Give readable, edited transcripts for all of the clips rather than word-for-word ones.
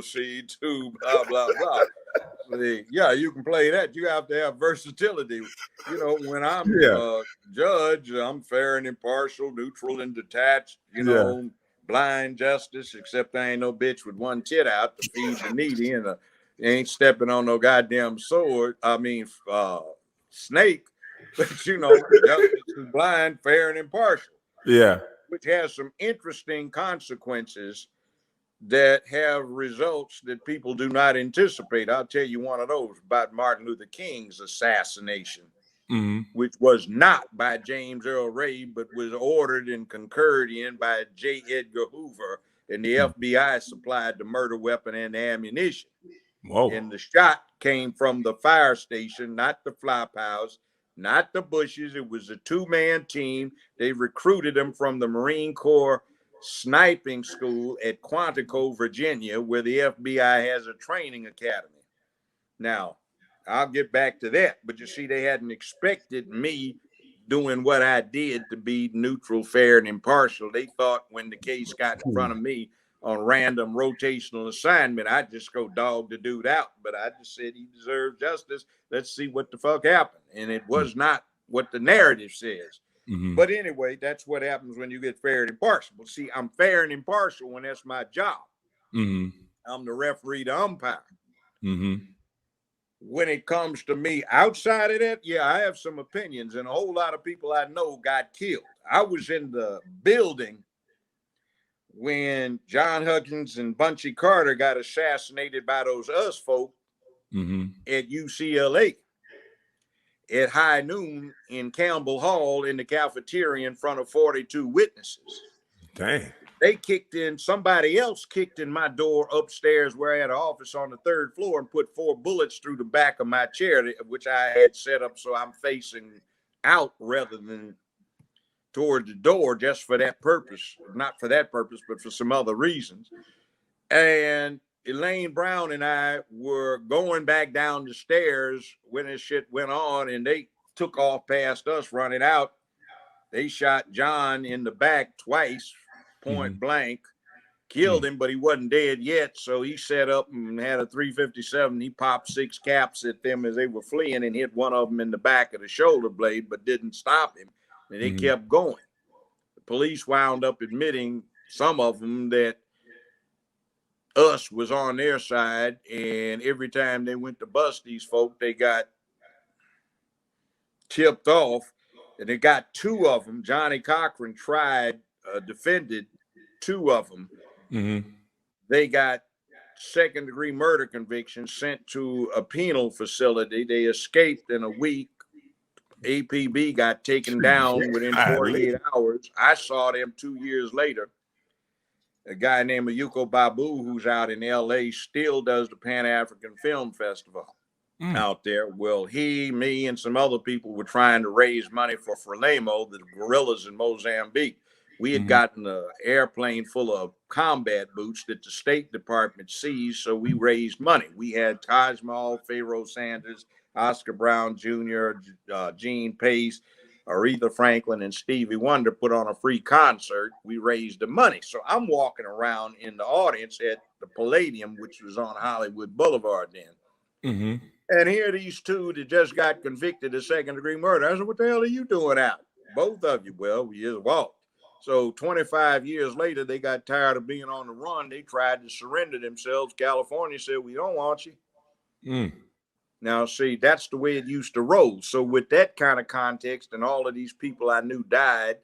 C2, blah, blah, blah. Yeah, you can play that. You have to have versatility. You know, when I'm Yeah. judge, I'm fair and impartial, neutral and detached, Yeah. blind justice, except I ain't no bitch with one tit out to feed the needy and ain't stepping on no goddamn snake. But, justice is blind, fair, and impartial, Yeah. which has some interesting consequences that have results that people do not anticipate. I'll tell you one of those about Martin Luther King's assassination, which was not by James Earl Ray, but was ordered and concurred in by J. Edgar Hoover, and the FBI supplied the murder weapon and the ammunition. Whoa. And the shot came from the fire station, not the flop house, not the bushes. It was a two-man team. They recruited them from the Marine Corps sniping school at Quantico, Virginia, where the FBI has a training academy. Now, I'll get back to that, but you see, they hadn't expected me doing what I did to be neutral, fair, and impartial. They thought when the case got in front of me on random rotational assignment, I'd just go dog the dude out. But I just said he deserves justice. Let's see what the fuck happened. And it was not what the narrative says. But anyway, that's what happens when you get fair and impartial. But see, I'm fair and impartial when that's my job. I'm the referee, the umpire. When it comes to me outside of that, yeah, I have some opinions, and a whole lot of people I know got killed. I was in the building when John Huggins and Bunchy Carter got assassinated by those us folk at UCLA at high noon in Campbell Hall in the cafeteria in front of 42 witnesses. Dang. They somebody else kicked in my door upstairs where I had an office on the third floor and put 4 bullets through the back of my chair, which I had set up so I'm facing out rather than toward the door, just for that purpose. Not for that purpose, but for some other reasons. And Elaine Brown and I were going back down the stairs when this shit went on, and they took off past us running out. They shot John in the back twice, point blank, killed him, but he wasn't dead yet. So he set up and had a 357. He popped 6 caps at them as they were fleeing and hit one of them in the back of the shoulder blade, but didn't stop him. And they kept going. The police wound up admitting, some of them, that us was on their side, and every time they went to bust these folk, they got tipped off, and they got 2 of them. Johnny Cochran defended 2 of them. They got second-degree murder convictions, sent to a penal facility. They escaped in a week. APB got taken down within 48 hours. I saw them 2 years later. A guy named Mayuko Babu, who's out in L.A., still does the Pan-African Film Festival out there. Well, me, and some other people were trying to raise money for Frelimo, the guerrillas in Mozambique. We had gotten an airplane full of combat boots that the State Department seized, so we raised money. We had Taj Mahal, Pharaoh Sanders, Oscar Brown Jr., Gene Pace, Aretha Franklin, and Stevie Wonder put on a free concert. We raised the money. So I'm walking around in the audience at the Palladium, which was on Hollywood Boulevard then. And here are these 2 that just got convicted of second-degree murder. I said, what the hell are you doing out? Both of you. Well, we just walked. So 25 years later, they got tired of being on the run. They tried to surrender themselves. California said, we don't want you. Now, see, that's the way it used to roll. So with that kind of context and all of these people I knew died,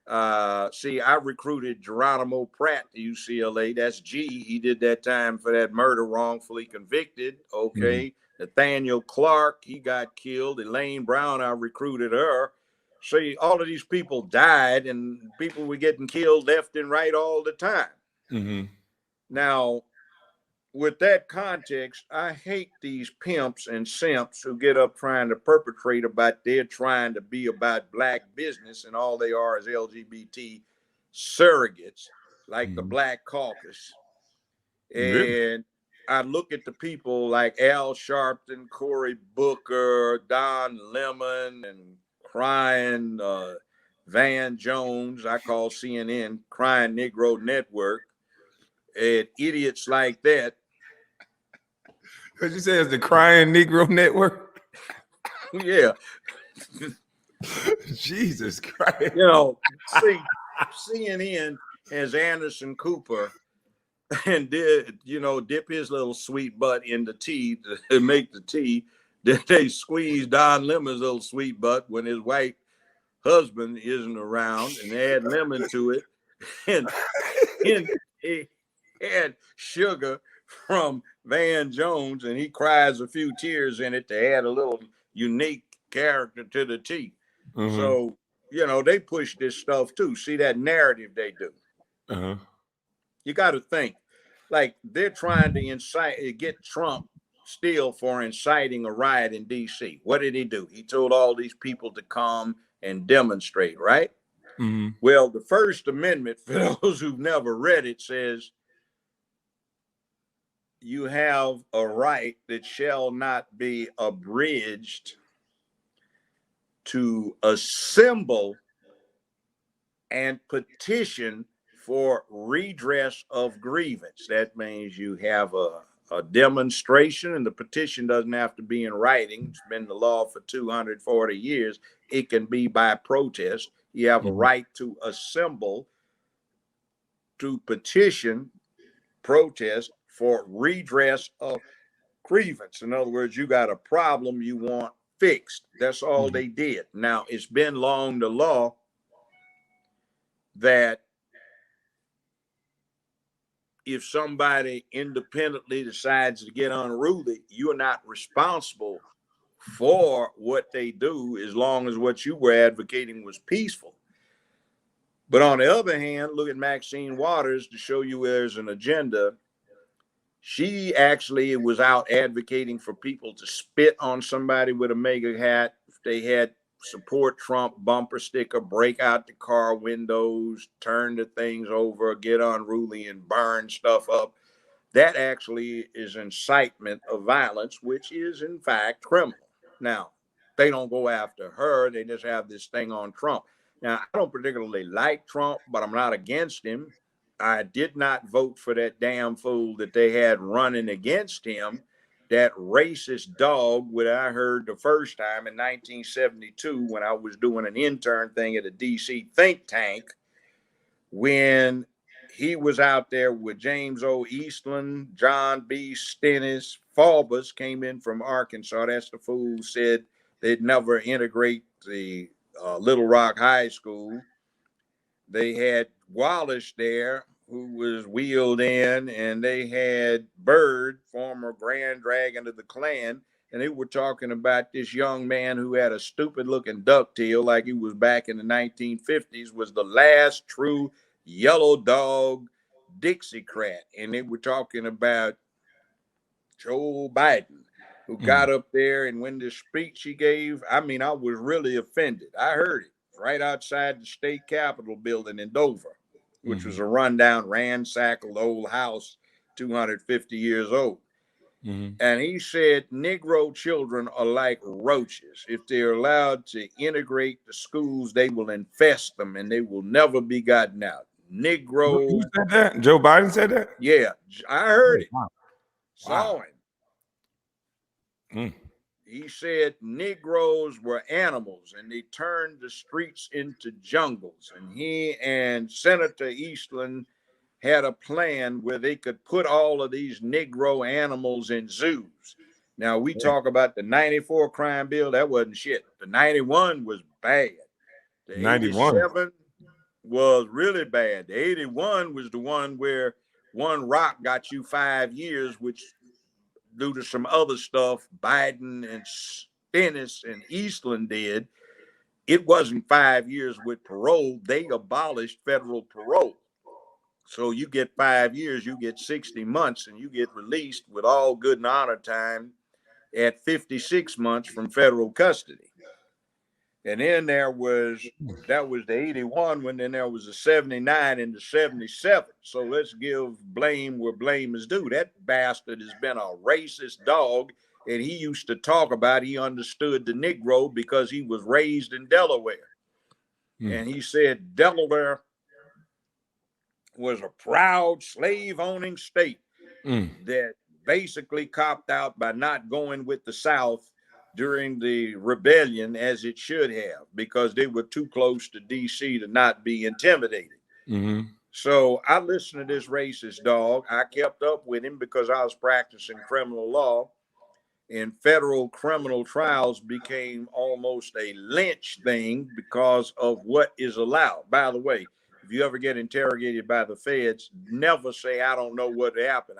I recruited Geronimo Pratt to UCLA. That's G. He did that time for that murder, wrongfully convicted. Okay. Nathaniel Clark, he got killed. Elaine Brown, I recruited her. See, all of these people died, and people were getting killed left and right all the time. Now, with that context, I hate these pimps and simps who get up trying to perpetrate about they're trying to be about Black business, and all they are is LGBT surrogates, like the Black Caucus. And I look at the people like Al Sharpton, Cory Booker, Don Lemon, and crying Van Jones, I call CNN Crying Negro Network, and idiots like that What you say is the Crying Negro Network? Yeah. Jesus Christ. You know, see, CNN has Anderson Cooper and dip his little sweet butt in the tea to make the tea. Then they squeeze Don Lemon's little sweet butt when his white husband isn't around, and they add lemon to it. And he had sugar from Van Jones, and he cries a few tears in it to add a little unique character to the tea. So, they push this stuff too. See that narrative they do. You got to think, like they're trying to get Trump still for inciting a riot in D.C. What did he do? He told all these people to come and demonstrate, right? Well, the First Amendment, for those who've never read it, says you have a right that shall not be abridged to assemble and petition for redress of grievance. That means you have a demonstration, and the petition doesn't have to be in writing. It's been the law for 240 years. It can be by protest. You have a right to assemble, to petition, protest for redress of grievance. In other words, you got a problem you want fixed. That's all they did. Now, it's been long the law that if somebody independently decides to get unruly, you're not responsible for what they do as long as what you were advocating was peaceful. But on the other hand, look at Maxine Waters to show you there's an agenda. She actually was out advocating for people to spit on somebody with a MAGA hat. If they had support Trump bumper sticker, break out the car windows, turn the things over, get unruly and burn stuff up. That actually is incitement of violence, which is in fact criminal. Now, they don't go after her. They just have this thing on Trump. Now, I don't particularly like Trump, but I'm not against him. I did not vote for that damn fool that they had running against him, that racist dog, what I heard the first time in 1972 when I was doing an intern thing at a DC think tank, when he was out there with James O. Eastland, John B. Stennis. Faubus came in from Arkansas. That's the fool who said they'd never integrate the Little Rock High School. They had Wallace there, who was wheeled in, and they had Byrd, former Grand Dragon of the Klan, and they were talking about this young man who had a stupid-looking ducktail like he was back in the 1950s, was the last true yellow dog Dixiecrat. And they were talking about Joe Biden, who got up there, and when the speech he gave, I mean, I was really offended. I heard it right outside the state capitol building in Dover, which was a rundown, ransacked old house, 250 years old. And he said, Negro children are like roaches. If they're allowed to integrate the schools, they will infest them and they will never be gotten out. Negro. Who said that? Joe Biden said that? Yeah, I heard it. Wow. Saw him. He said Negroes were animals and they turned the streets into jungles. And he and Senator Eastland had a plan where they could put all of these Negro animals in zoos. Now, we talk about the 94 crime bill. That wasn't shit. The 91 was bad. The 87 was really bad. The 81 was the one where one rock got you 5 years, which due to some other stuff Biden and Stennis and Eastland did. It wasn't 5 years with parole. They abolished federal parole. So you get 5 years, you get 60 months, and you get released with all good and honor time at 56 months from federal custody. And then that was the 81 when then there was a 79 and the 77. So let's give blame where blame is due. That bastard has been a racist dog, and he used to talk about he understood the Negro because he was raised in Delaware. And he said Delaware was a proud slave-owning state that basically copped out by not going with the South during the rebellion as it should have, because they were too close to D.C. to not be intimidated. Mm-hmm. So I listened to this racist dog. I kept up with him because I was practicing criminal law, and federal criminal trials became almost a lynch thing because of what is allowed. By the way, if you ever get interrogated by the feds, never say, I don't know what happened.